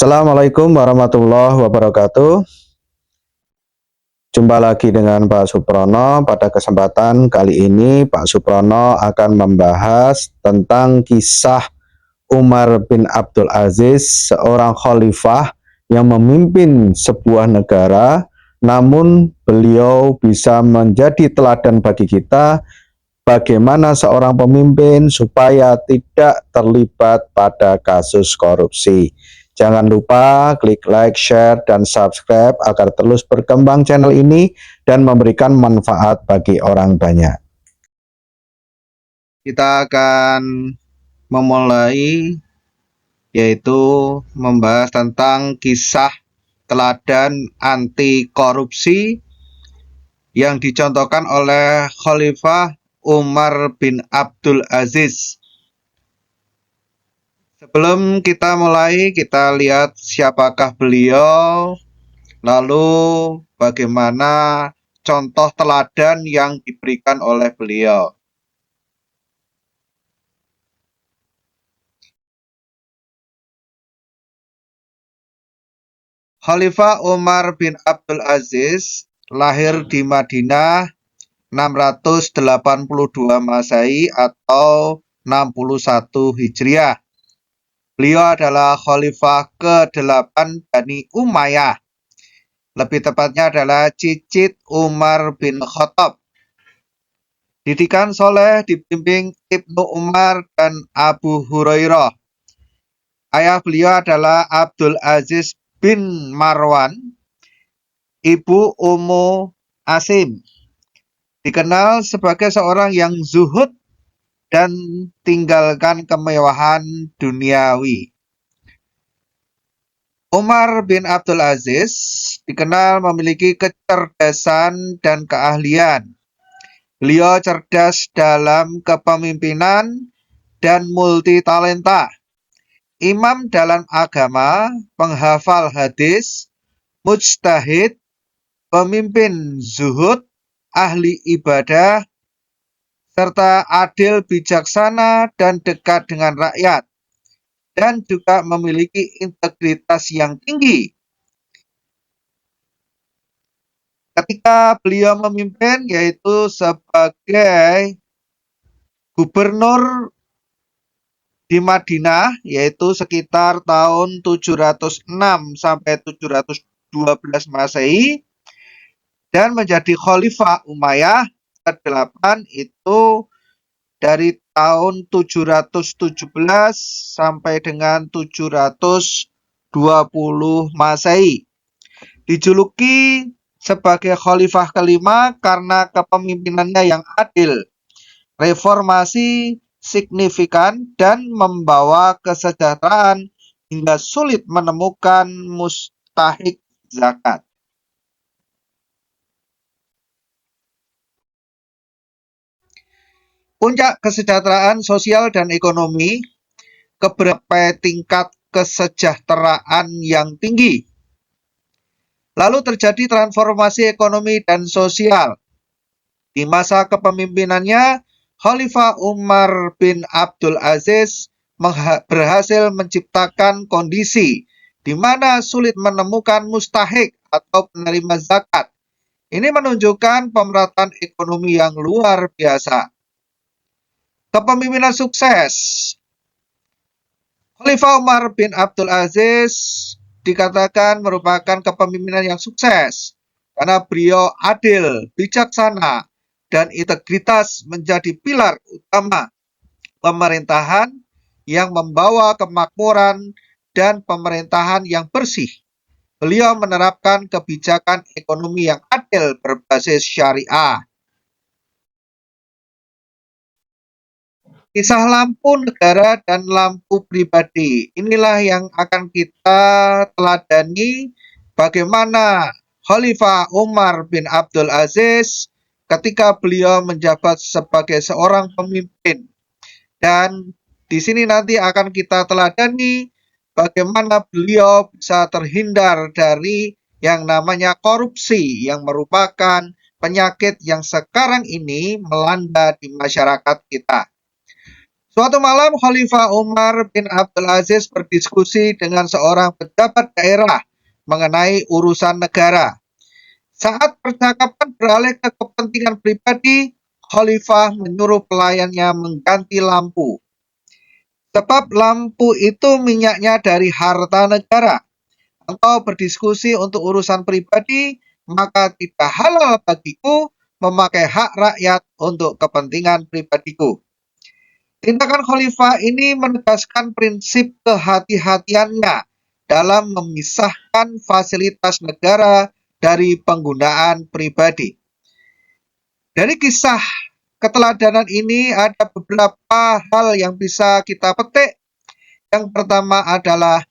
Assalamualaikum warahmatullahi wabarakatuh. Jumpa lagi dengan Pak Suprono. Pada kesempatan kali ini, Pak Suprono akan membahas tentang kisah Umar bin Abdul Aziz, seorang khalifah yang memimpin sebuah negara, namun beliau bisa menjadi teladan bagi kita bagaimana seorang pemimpin supaya tidak terlibat pada kasus korupsi. Jangan lupa klik like, share, dan subscribe agar terus berkembang channel ini dan memberikan manfaat bagi orang banyak. Kita akan memulai yaitu membahas tentang kisah teladan anti korupsi yang dicontohkan oleh Khalifah Umar bin Abdul Aziz. Sebelum kita mulai, kita lihat siapakah beliau, lalu bagaimana contoh teladan yang diberikan oleh beliau. Khalifah Umar bin Abdul Aziz lahir di Madinah 682 Masehi atau 61 Hijriah. Beliau adalah khalifah ke-8 Bani Umayyah. Lebih tepatnya adalah cicit Umar bin Khattab. Didikan soleh dibimbing Ibnu Umar dan Abu Hurairah. Ayah beliau adalah Abdul Aziz bin Marwan, ibu Ummu Asim. Dikenal sebagai seorang yang zuhud dan tinggalkan kemewahan duniawi. Umar bin Abdul Aziz dikenal memiliki kecerdasan dan keahlian. Beliau cerdas dalam kepemimpinan dan multitalenta. Imam dalam agama, penghafal hadis, mujtahid, pemimpin zuhud, ahli ibadah, serta adil bijaksana dan dekat dengan rakyat, dan juga memiliki integritas yang tinggi. Ketika beliau memimpin, yaitu sebagai gubernur di Madinah, yaitu sekitar tahun 706 sampai 712 Masehi, dan menjadi khalifah Umayyah ke-8 itu dari tahun 717 sampai dengan 720 Masehi. Dijuluki sebagai khalifah kelima karena kepemimpinannya yang adil, reformasi signifikan, dan membawa kesejahteraan hingga sulit menemukan mustahik zakat. Puncak kesejahteraan sosial dan ekonomi, keberapa tingkat kesejahteraan yang tinggi. Lalu terjadi transformasi ekonomi dan sosial. Di masa kepemimpinannya, Khalifah Umar bin Abdul Aziz berhasil menciptakan kondisi di mana sulit menemukan mustahik atau penerima zakat. Ini menunjukkan pemerataan ekonomi yang luar biasa. Kepemimpinan sukses. Khalifah Umar bin Abdul Aziz dikatakan merupakan kepemimpinan yang sukses karena beliau adil, bijaksana, dan integritas menjadi pilar utama pemerintahan yang membawa kemakmuran dan pemerintahan yang bersih. Beliau menerapkan kebijakan ekonomi yang adil berbasis syariah. Kisah lampu negara dan lampu pribadi. Inilah yang akan kita teladani bagaimana Khalifah Umar bin Abdul Aziz ketika beliau menjabat sebagai seorang pemimpin. Dan di sini nanti akan kita teladani bagaimana beliau bisa terhindar dari yang namanya korupsi yang merupakan penyakit yang sekarang ini melanda di masyarakat kita. Suatu malam Khalifah Umar bin Abdul Aziz berdiskusi dengan seorang pejabat daerah mengenai urusan negara. Saat percakapan beralih ke kepentingan pribadi, Khalifah menyuruh pelayannya mengganti lampu. Sebab lampu itu minyaknya dari harta negara. Engkau berdiskusi untuk urusan pribadi, maka tidak halal bagiku memakai hak rakyat untuk kepentingan pribadiku. Tindakan khalifah ini menegaskan prinsip kehati-hatiannya dalam memisahkan fasilitas negara dari penggunaan pribadi. Dari kisah keteladanan ini ada beberapa hal yang bisa kita petik. Yang pertama adalah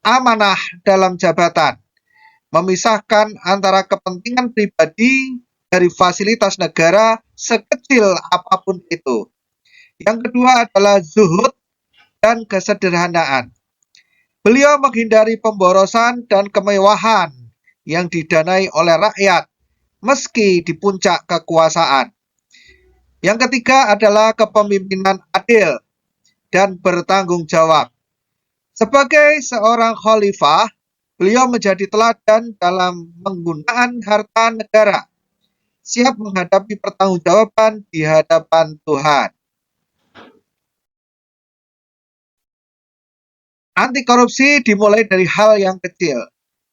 amanah dalam jabatan, memisahkan antara kepentingan pribadi dari fasilitas negara sekecil apapun itu. Yang kedua adalah zuhud dan kesederhanaan. Beliau menghindari pemborosan dan kemewahan yang didanai oleh rakyat, meski di puncak kekuasaan. Yang ketiga adalah kepemimpinan adil dan bertanggung jawab. Sebagai seorang khalifah, beliau menjadi teladan dalam penggunaan harta negara, siap menghadapi pertanggungjawaban di hadapan Tuhan. Anti korupsi dimulai dari hal yang kecil.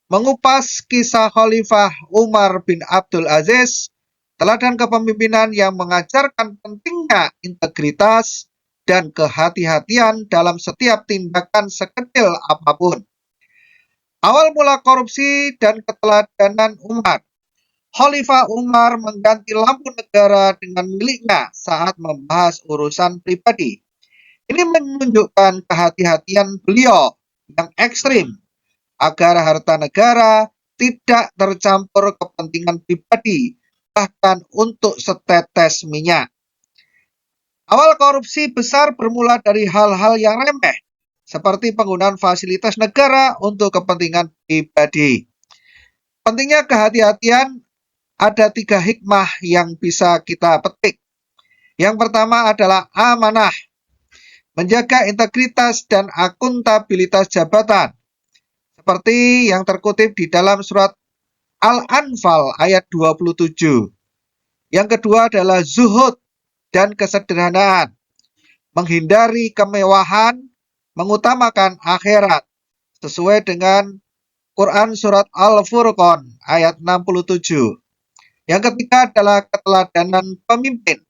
Mengupas kisah Khalifah Umar bin Abdul Aziz, teladan kepemimpinan yang mengajarkan pentingnya integritas dan kehati-hatian dalam setiap tindakan sekecil apapun. Awal mula korupsi dan keteladanan Umar. Khalifah Umar mengganti lampu negara dengan miliknya saat membahas urusan pribadi. Ini menunjukkan kehati-hatian beliau yang ekstrim agar harta negara tidak tercampur kepentingan pribadi, bahkan untuk setetes minyak. Awal korupsi besar bermula dari hal-hal yang remeh, seperti penggunaan fasilitas negara untuk kepentingan pribadi. Pentingnya kehati-hatian, ada 3 hikmah yang bisa kita petik. Yang pertama adalah amanah, menjaga integritas dan akuntabilitas jabatan, seperti yang terkutip di dalam surat Al-Anfal ayat 27. Yang kedua adalah zuhud dan kesederhanaan, menghindari kemewahan, mengutamakan akhirat, sesuai dengan Quran surat Al-Furqan ayat 67. Yang ketiga adalah keteladanan pemimpin,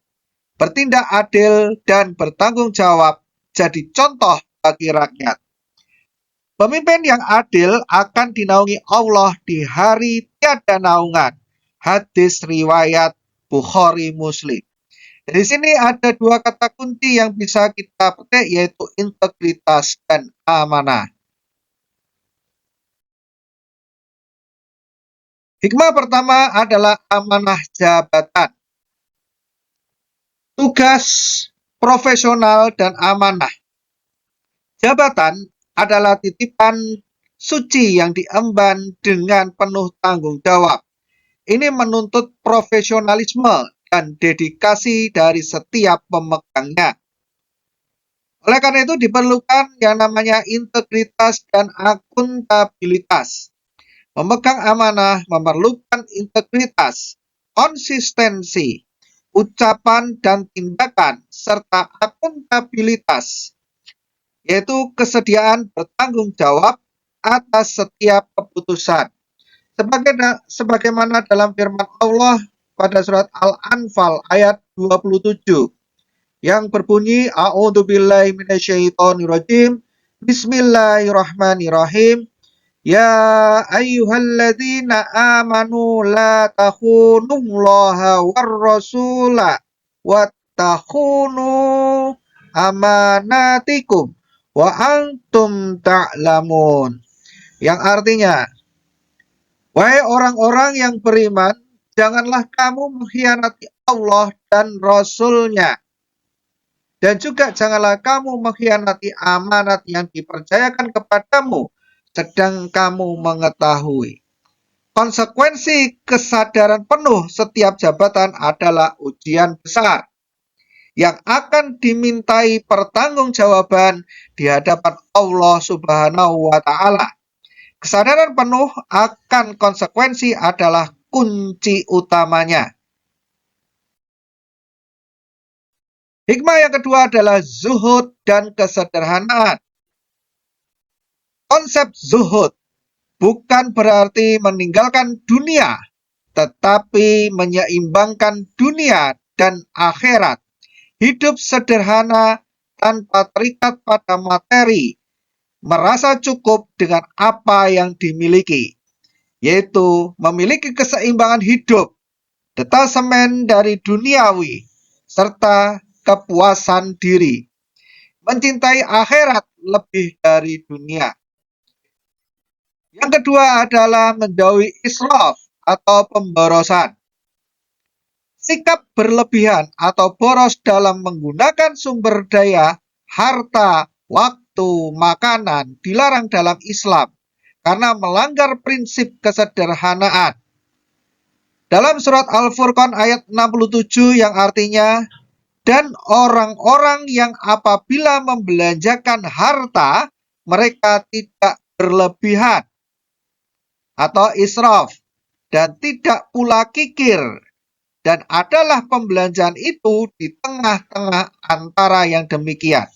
bertindak adil dan bertanggung jawab, jadi contoh bagi rakyat. Pemimpin yang adil akan dinaungi Allah di hari tiada naungan. Hadis riwayat Bukhari Muslim. Di sini ada 2 kata kunci yang bisa kita petik, yaitu integritas dan amanah. Hikmah pertama adalah amanah jabatan. Tugas profesional dan amanah. Jabatan adalah titipan suci yang diemban dengan penuh tanggung jawab. Ini menuntut profesionalisme dan dedikasi dari setiap pemegangnya. Oleh karena itu diperlukan yang namanya integritas dan akuntabilitas. Memegang amanah memerlukan integritas, konsistensi, ucapan dan tindakan, serta akuntabilitas, yaitu kesediaan bertanggung jawab atas setiap keputusan. Sebagaimana dalam firman Allah pada surat Al-Anfal ayat 27 yang berbunyi A'udzubillahi minasyaitonirrajim. Bismillahirrahmanirrahim. Ya ayyuhalladzina amanu la takhunullaha warrasula wattakhunu amanatikum wa antum ta'lamun. Yang artinya, wahai orang-orang yang beriman, janganlah kamu mengkhianati Allah dan Rasul-Nya. Dan juga janganlah kamu mengkhianati amanat yang dipercayakan kepadamu, sedang kamu mengetahui. Konsekuensi kesadaran penuh setiap jabatan adalah ujian besar. yang akan dimintai pertanggungjawaban di hadapan Allah Subhanahu wa Ta'ala. Kesadaran penuh akan konsekuensi adalah kunci utamanya. Hikmah yang kedua adalah zuhud dan kesederhanaan. Konsep zuhud bukan berarti meninggalkan dunia, tetapi menyeimbangkan dunia dan akhirat. Hidup sederhana tanpa terikat pada materi, merasa cukup dengan apa yang dimiliki, yaitu memiliki keseimbangan hidup, detasemen dari duniawi, serta kepuasan diri. Mencintai akhirat lebih dari dunia. Yang kedua adalah menjauhi israf atau pemborosan. Sikap berlebihan atau boros dalam menggunakan sumber daya, harta, waktu, makanan dilarang dalam Islam karena melanggar prinsip kesederhanaan. Dalam surat Al-Furqan ayat 67 yang artinya, dan orang-orang yang apabila membelanjakan harta, mereka tidak berlebihan atau israf dan tidak pula kikir, dan adalah pembelanjaan itu di tengah-tengah antara yang demikian.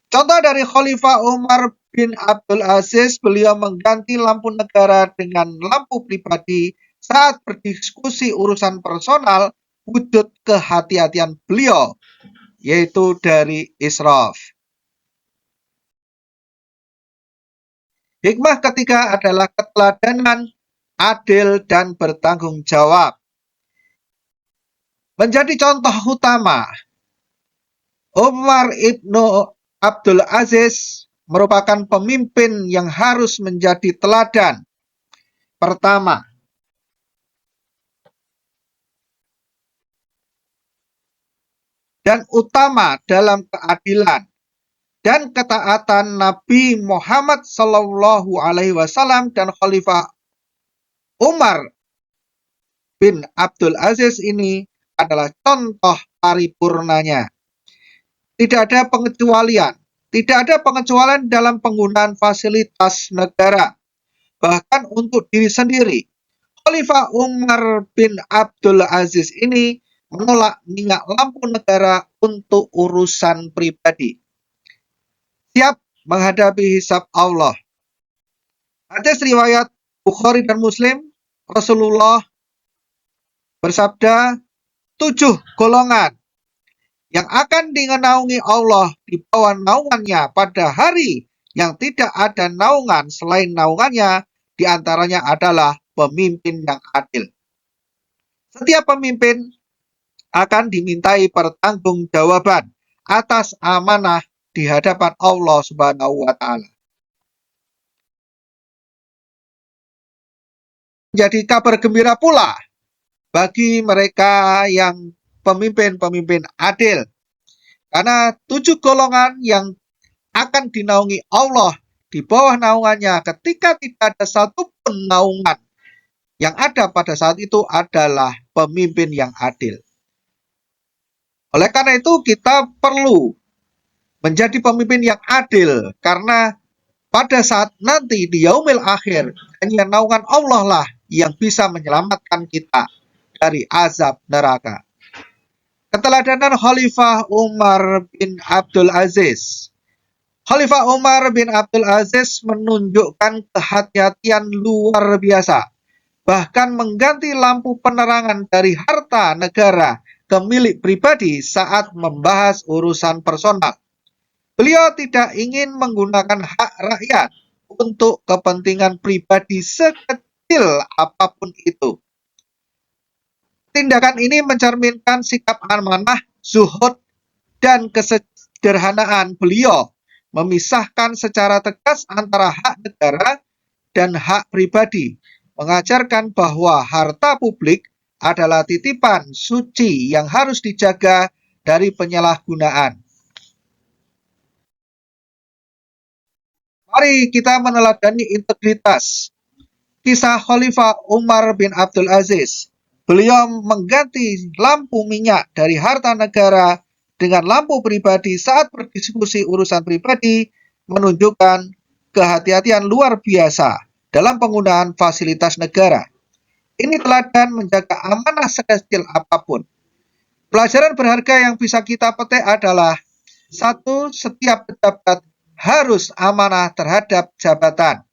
Contoh dari Khalifah Umar bin Abdul Aziz, beliau mengganti lampu negara dengan lampu pribadi saat berdiskusi urusan personal, wujud kehati-hatian beliau, yaitu dari israf. Hikmah ketiga adalah keteladanan, adil, dan bertanggung jawab. Menjadi contoh utama, Umar ibnu Abdul Aziz merupakan pemimpin yang harus menjadi teladan. Pertama, dan utama dalam keadilan dan ketaatan Nabi Muhammad Sallallahu Alaihi Wasallam dan Khalifah Umar bin Abdul Aziz ini adalah contoh paripurnanya. Tidak ada pengecualian. Tidak ada pengecualian dalam penggunaan fasilitas negara, bahkan untuk diri sendiri. Khalifah Umar bin Abdul Aziz ini menolak minyak lampu negara untuk urusan pribadi. Siap menghadapi hisab Allah. Hadis riwayat Bukhari dan Muslim, Rasulullah bersabda, 7 golongan yang akan dinaungi Allah di bawah naungannya pada hari yang tidak ada naungan selain naungannya, diantaranya adalah pemimpin yang adil. Setiap pemimpin akan dimintai pertanggungjawaban atas amanah di hadapan Allah Subhanahu wa Ta'ala. Jadi kabar gembira pula bagi mereka yang pemimpin-pemimpin adil, karena 7 golongan yang akan dinaungi Allah di bawah naungannya ketika tidak ada satupun naungan yang ada pada saat itu adalah pemimpin yang adil. Oleh karena itu kita perlu menjadi pemimpin yang adil, karena pada saat nanti di yaumil akhir hanya naungan Allah lah yang bisa menyelamatkan kita dari azab neraka. Keteladanan Khalifah Umar bin Abdul Aziz. Khalifah Umar bin Abdul Aziz menunjukkan kehati-hatian luar biasa, bahkan mengganti lampu penerangan dari harta negara ke milik pribadi saat membahas urusan personal. Beliau tidak ingin menggunakan hak rakyat untuk kepentingan pribadi sekecil apapun itu. Tindakan ini mencerminkan sikap amanah, zuhud, dan kesederhanaan beliau, memisahkan secara tegas antara hak negara dan hak pribadi, mengajarkan bahwa harta publik adalah titipan suci yang harus dijaga dari penyalahgunaan. Mari kita meneladani integritas kisah Khalifah Umar bin Abdul Aziz. Beliau mengganti lampu minyak dari harta negara dengan lampu pribadi saat berdiskusi urusan pribadi, menunjukkan kehati-hatian luar biasa dalam penggunaan fasilitas negara. Ini teladan menjaga amanah sekecil apapun. Pelajaran berharga yang bisa kita petik adalah: satu, setiap pejabat harus amanah terhadap jabatan.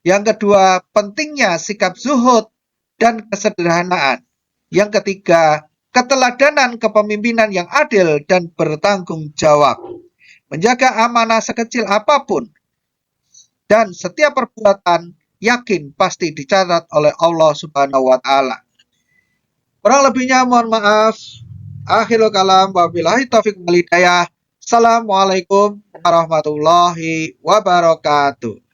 Yang kedua, pentingnya sikap zuhud dan kesederhanaan. Yang ketiga, keteladanan kepemimpinan yang adil dan bertanggung jawab. Menjaga amanah sekecil apapun dan setiap perbuatan yakin pasti dicatat oleh Allah Subhanahu wa taala. Kurang lebihnya mohon maaf. Akhirul kalam, wabillahi taufiq wal hidayah. Assalamualaikum warahmatullahi wabarakatuh.